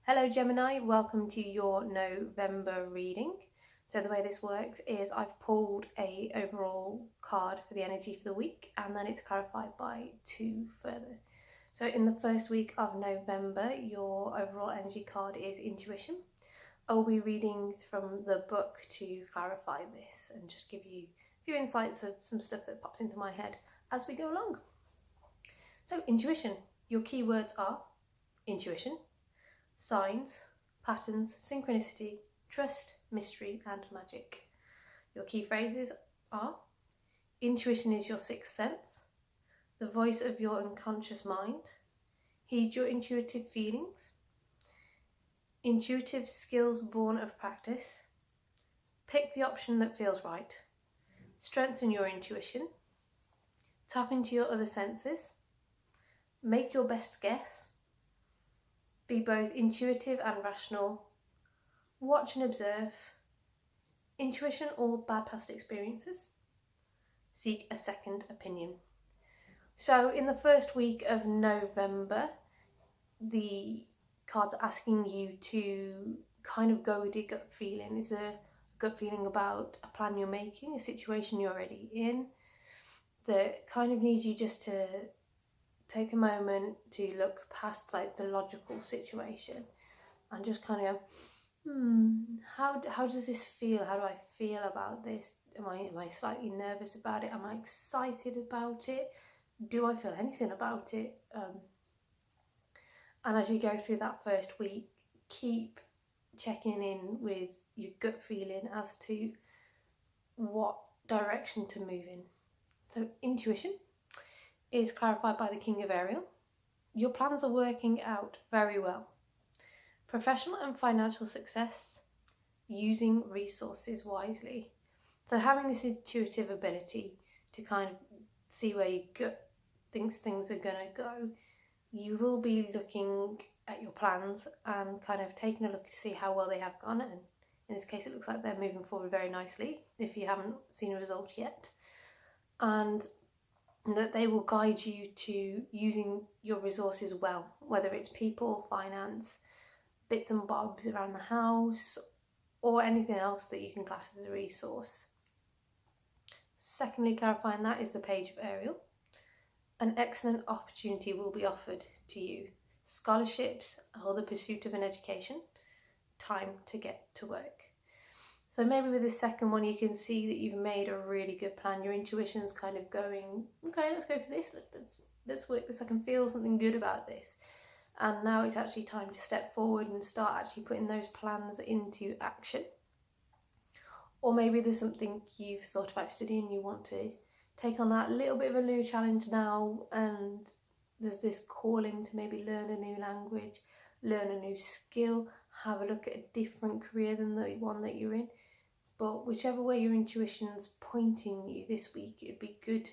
Hello Gemini, welcome to your November reading. So the way this works is I've pulled a overall card for the energy for the week and then it's clarified by two further. So in the first week of November, your overall energy card is intuition. I will be reading from the book to clarify this and just give you a few insights of some stuff that pops into my head as we go along. So intuition, your keywords are intuition, signs, patterns, synchronicity, trust, mystery, and magic. Your key phrases are: intuition is your sixth sense, the voice of your unconscious mind, heed your intuitive feelings, intuitive skills born of practice, pick the option that feels right, strengthen your intuition, tap into your other senses, make your best guess, be both intuitive and rational, watch and observe, intuition or bad past experiences, seek a second opinion. So in the first week of November, the cards are asking you to kind of go with your gut feeling. Is a gut feeling about a plan you're making, a situation you're already in, that kind of needs you just to take a moment to look past like the logical situation and just kind of how does this feel? How do I feel about this? Am I slightly nervous about it? Am I excited about it? Do I feel anything about it? And as you go through that first week, keep checking in with your gut feeling as to what direction to move in. So intuition is clarified by the King of Ariel. Your plans are working out very well. Professional and financial success, using resources wisely. So having this intuitive ability to kind of see where your gut thinks things are going to go, you will be looking at your plans and kind of taking a look to see how well they have gone. And in this case, it looks like they're moving forward very nicely if you haven't seen a result yet. And that they will guide you to using your resources well, whether it's people, finance, bits and bobs around the house, or anything else that you can class as a resource. Secondly, clarifying that is the Page of Ariel. An excellent opportunity will be offered to you. Scholarships or the pursuit of an education. Time to get to work. So maybe with the second one, you can see that you've made a really good plan. Your intuition's kind of going, okay, let's go for this. Let's work this. I can feel something good about this. And now it's actually time to step forward and start actually putting those plans into action. Or maybe there's something you've thought about studying, you want to take on that little bit of a new challenge now, and there's this calling to maybe learn a new language, learn a new skill, have a look at a different career than the one that you're in. But whichever way your intuition's pointing you this week, it'd be good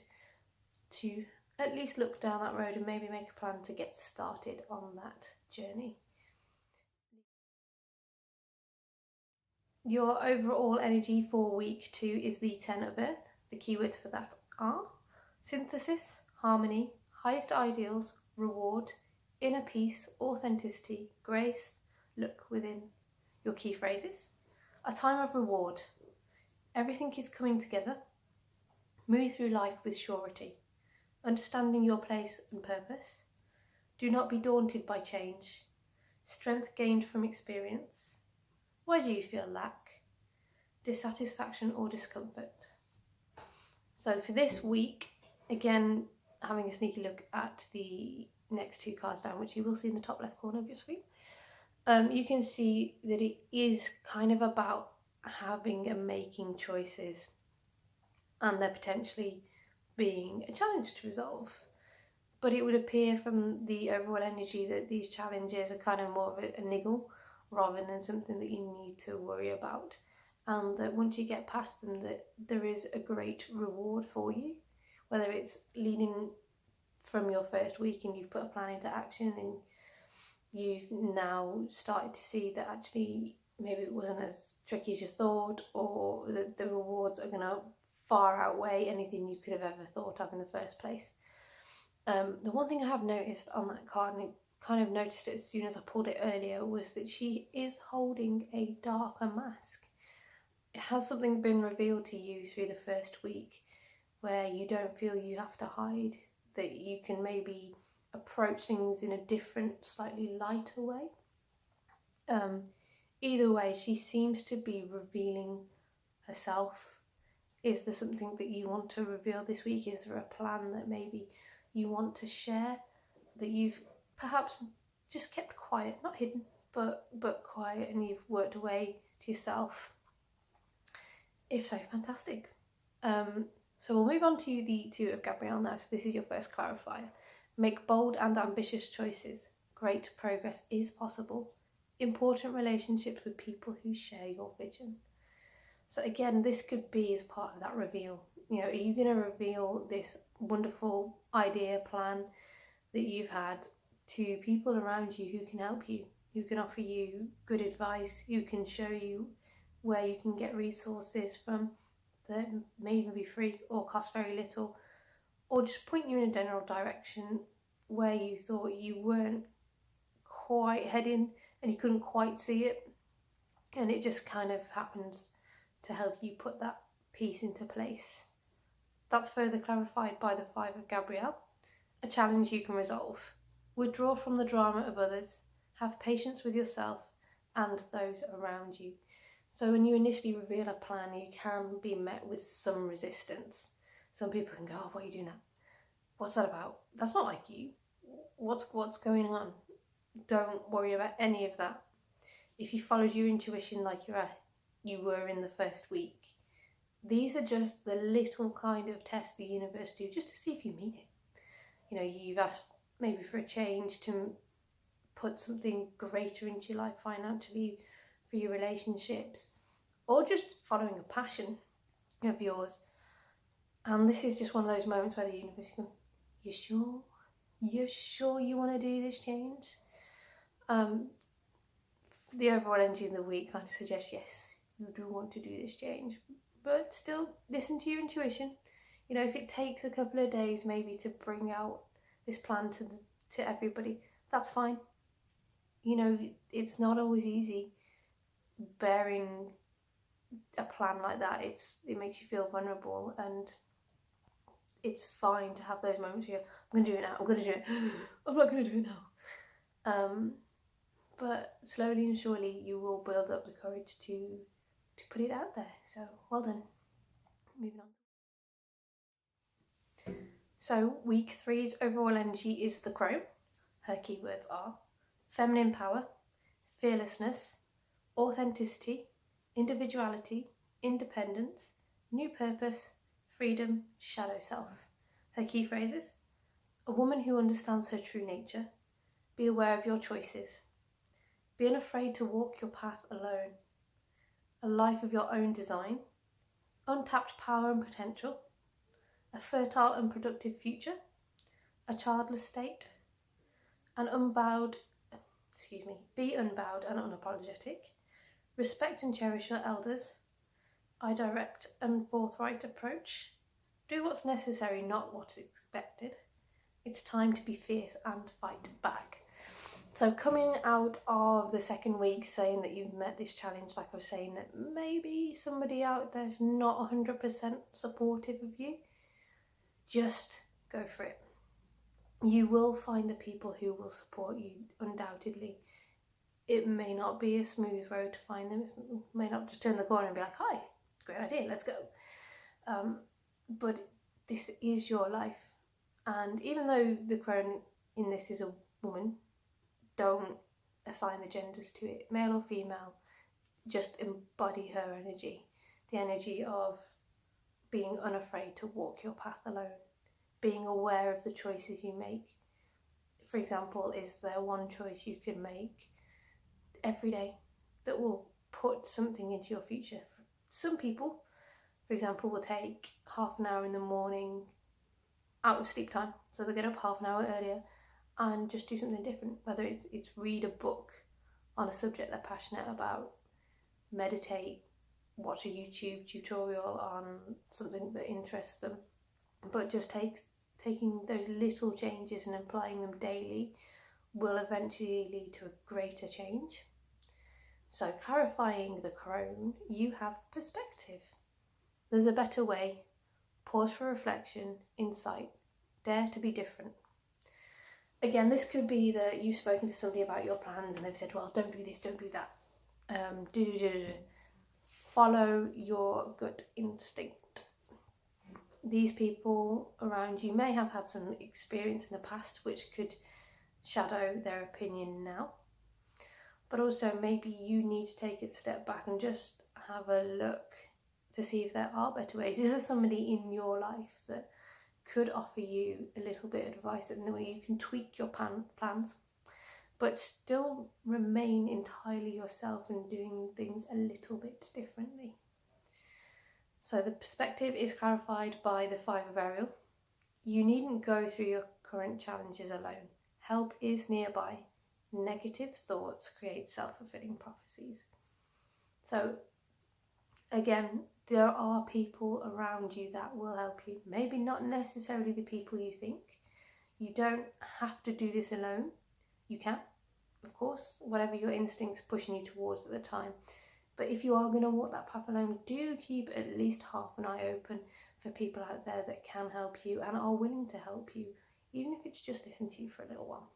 to at least look down that road and maybe make a plan to get started on that journey. Your overall energy for week 2 is the 10 of Earth. The keywords for that are synthesis, harmony, highest ideals, reward, inner peace, authenticity, grace, look within. Your key phrases: a time of reward, everything is coming together, move through life with surety, understanding your place and purpose, do not be daunted by change, strength gained from experience, why do you feel lack, dissatisfaction or discomfort. So for this week, again, having a sneaky look at the next two cards down, which you will see in the top left corner of your screen, you can see that it is kind of about having and making choices, and there potentially being a challenge to resolve. But it would appear from the overall energy that these challenges are kind of more of a niggle rather than something that you need to worry about, and that once you get past them, that there is a great reward for you, whether it's leading from your first week and you've put a plan into action and you've now started to see that actually maybe it wasn't as tricky as you thought, or that the rewards are going to far outweigh anything you could have ever thought of in the first place. The one thing I have noticed on that card, and it kind of noticed it as soon as I pulled it earlier, was that she is holding a darker mask. Has something been revealed to you through the first week where you don't feel you have to hide, that you can maybe approach things in a different, slightly lighter way? Either way, she seems to be revealing herself. Is there something that you want to reveal this week? Is there a plan that maybe you want to share, that you've perhaps just kept quiet, not hidden, but quiet, and you've worked away to yourself? If so, fantastic. So we'll move on to the Two of Gabrielle now. So this is your first clarifier. Make bold and ambitious choices. Great progress is possible. Important relationships with people who share your vision. So again, this could be as part of that reveal. You know, are you going to reveal this wonderful idea, plan that you've had to people around you who can help you, who can offer you good advice, who can show you where you can get resources from that may even be free or cost very little, or just point you in a general direction where you thought you weren't quite heading and you couldn't quite see it, and it just kind of happens to help you put that piece into place. That's further clarified by the Five of Gabrielle. A challenge you can resolve. Withdraw from the drama of others. Have patience with yourself and those around you. So when you initially reveal a plan, you can be met with some resistance. Some people can go, oh, what are you doing now? What's that about? That's not like you. What's going on? Don't worry about any of that. If you followed your intuition like you were in the first week, these are just the little kind of tests the universe do just to see if you mean it. You know, you've asked maybe for a change to put something greater into your life financially, for your relationships, or just following a passion of yours. And this is just one of those moments where the universe goes, you sure? You're sure you want to do this change? The overall energy of the week kind of suggests, yes, you do want to do this change, but still listen to your intuition. You know, if it takes a couple of days maybe to bring out this plan to everybody, that's fine. You know, it's not always easy bearing a plan like that. It makes you feel vulnerable, and it's fine to have those moments where I'm going to do it now, I'm going to do it, I'm not going to do it now. But slowly and surely you will build up the courage to put it out there. So well done. Moving on. So week 3's overall energy is the Crone. Her keywords are feminine power, fearlessness, authenticity, individuality, independence, new purpose, freedom, shadow self. Her key phrases: a woman who understands her true nature, be aware of your choices, be unafraid to walk your path alone, a life of your own design, untapped power and potential, a fertile and productive future, a childless state, be unbowed and unapologetic, respect and cherish your elders, a direct and forthright approach, do what's necessary, not what's expected, it's time to be fierce and fight back. So coming out of the second week saying that you've met this challenge, like I was saying, that maybe somebody out there's not 100% supportive of you, just go for it. You will find the people who will support you, undoubtedly. It may not be a smooth road to find them. It may not just turn the corner and be like, hi, great idea, let's go. But this is your life. And even though the Crone in this is a woman, don't assign the genders to it, male or female. Just embody her energy, the energy of being unafraid to walk your path alone, being aware of the choices you make. For example, is there one choice you can make every day that will put something into your future? Some people, for example, will take half an hour in the morning out of sleep time, so they get up half an hour earlier and just do something different, whether it's read a book on a subject they're passionate about, meditate, watch a YouTube tutorial on something that interests them, but just taking those little changes and applying them daily will eventually lead to a greater change. So clarifying the crone, you have perspective. There's a better way. Pause for reflection, insight, dare to be different. Again, this could be that you've spoken to somebody about your plans and they've said, well, don't do this, don't do that. Follow your gut instinct. These people around you may have had some experience in the past which could shadow their opinion now. But also maybe you need to take a step back and just have a look to see if there are better ways. Is there somebody in your life that could offer you a little bit of advice in the way you can tweak your plans, but still remain entirely yourself and doing things a little bit differently? So the perspective is clarified by the 5 of Ariel. You needn't go through your current challenges alone. Help is nearby. Negative thoughts create self-fulfilling prophecies. So again, there are people around you that will help you. Maybe not necessarily the people you think. You don't have to do this alone. You can, of course, whatever your instinct's pushing you towards at the time. But if you are going to walk that path alone, do keep at least half an eye open for people out there that can help you and are willing to help you, even if it's just listen to you for a little while.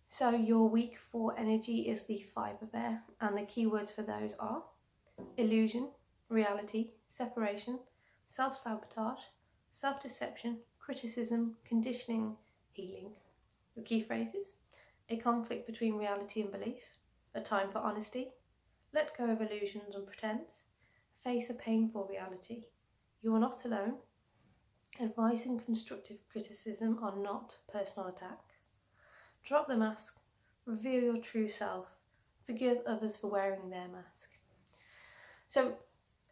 So your week 4 energy is the 5 of Air, and the keywords for those are illusion, reality, separation, self-sabotage, self-deception, criticism, conditioning, healing. The key phrases: a conflict between reality and belief, a time for honesty, let go of illusions and pretense, face a painful reality, you are not alone, advice and constructive criticism are not personal attack, drop the mask, reveal your true self, forgive others for wearing their mask. So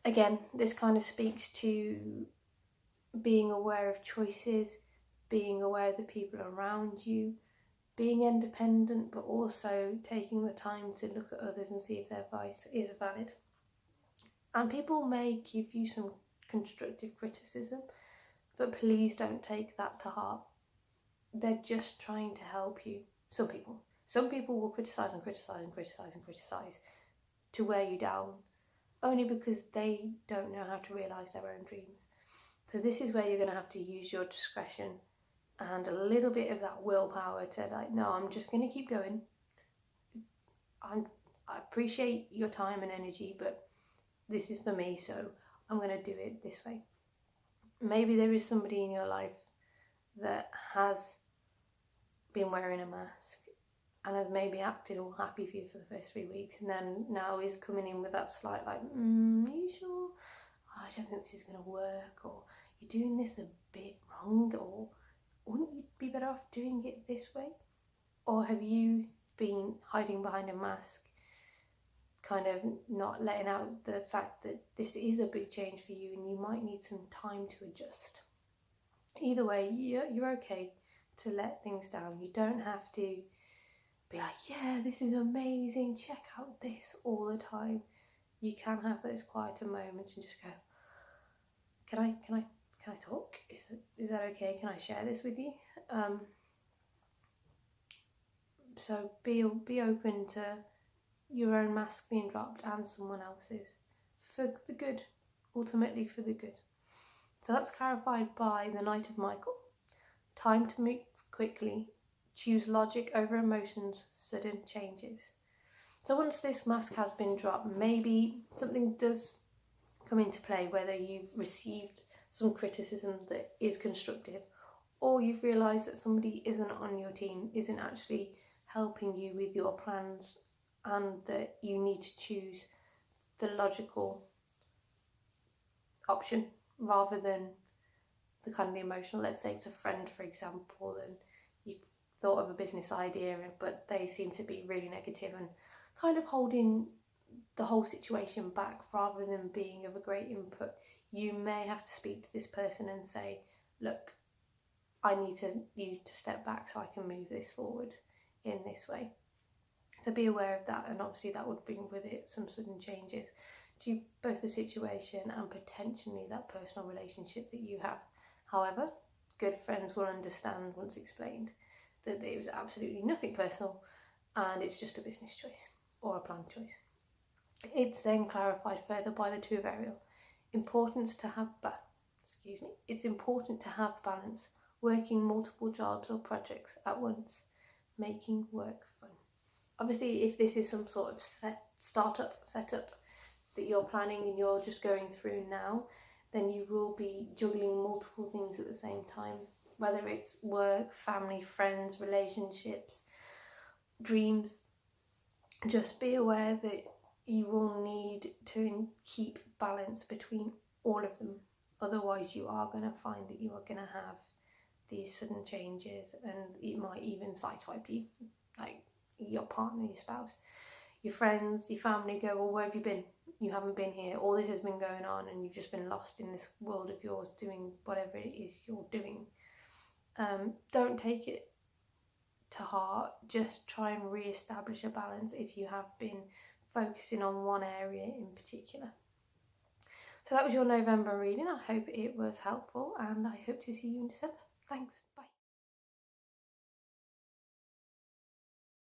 again, this kind of speaks to being aware of choices, being aware of the people around you, being independent, but also taking the time to look at others and see if their advice is valid. And people may give you some constructive criticism, but please don't take that to heart. They're just trying to help you. Some people will criticize and criticize and criticize and criticize to wear you down, only because they don't know how to realize their own dreams. So this is where you're going to have to use your discretion and a little bit of that willpower to no, I'm just going to keep going. I appreciate your time and energy, but this is for me, so I'm going to do it this way. Maybe there is somebody in your life that has been wearing a mask and has maybe acted all happy for you for the first 3 weeks, and then now is coming in with that slight are you sure? I don't think this is going to work, or you're doing this a bit wrong, or wouldn't you be better off doing it this way? Or have you been hiding behind a mask, kind of not letting out the fact that this is a big change for you and you might need some time to adjust? Either way, you're okay to let things down. You don't have to be yeah, this is amazing, check out this all the time. You can have those quieter moments and just go, can I talk? Is that okay? Can I share this with you? So be open to your own mask being dropped and someone else's, for the good, ultimately for the good. So that's clarified by the Knight of Michael. Time to move quickly, choose logic over emotions, sudden changes. So once this mask has been dropped, maybe something does come into play, whether you've received some criticism that is constructive, or you've realised that somebody isn't on your team, isn't actually helping you with your plans, and that you need to choose the logical option rather than the kind of the emotional. Let's say it's a friend, for example, and you thought of a business idea, but they seem to be really negative and kind of holding the whole situation back rather than being of a great input. You may have to speak to this person and say, look, I need you to step back so I can move this forward in this way. So be aware of that, and obviously that would bring with it some sudden changes to both the situation and potentially that personal relationship that you have. However, good friends will understand once explained that it was absolutely nothing personal and it's just a business choice or a planned choice. It's then clarified further by the 2 of Ariel. It's important to have balance, working multiple jobs or projects at once, making work fun. Obviously, if this is some sort of setup that you're planning and you're just going through now, then you will be juggling multiple things at the same time, whether it's work, family, friends, relationships, dreams. Just be aware that you will need to keep balance between all of them. Otherwise, you are going to find that you are going to have these sudden changes, and it might even sideswipe you, like your partner, your spouse, your friends, your family go, well, where have you been? You haven't been here. All this has been going on and you've just been lost in this world of yours doing whatever it is you're doing. Don't take it to heart. Just try and re-establish a balance if you have been focusing on one area in particular. So that was your November reading. I hope it was helpful and I hope to see you in December. Thanks.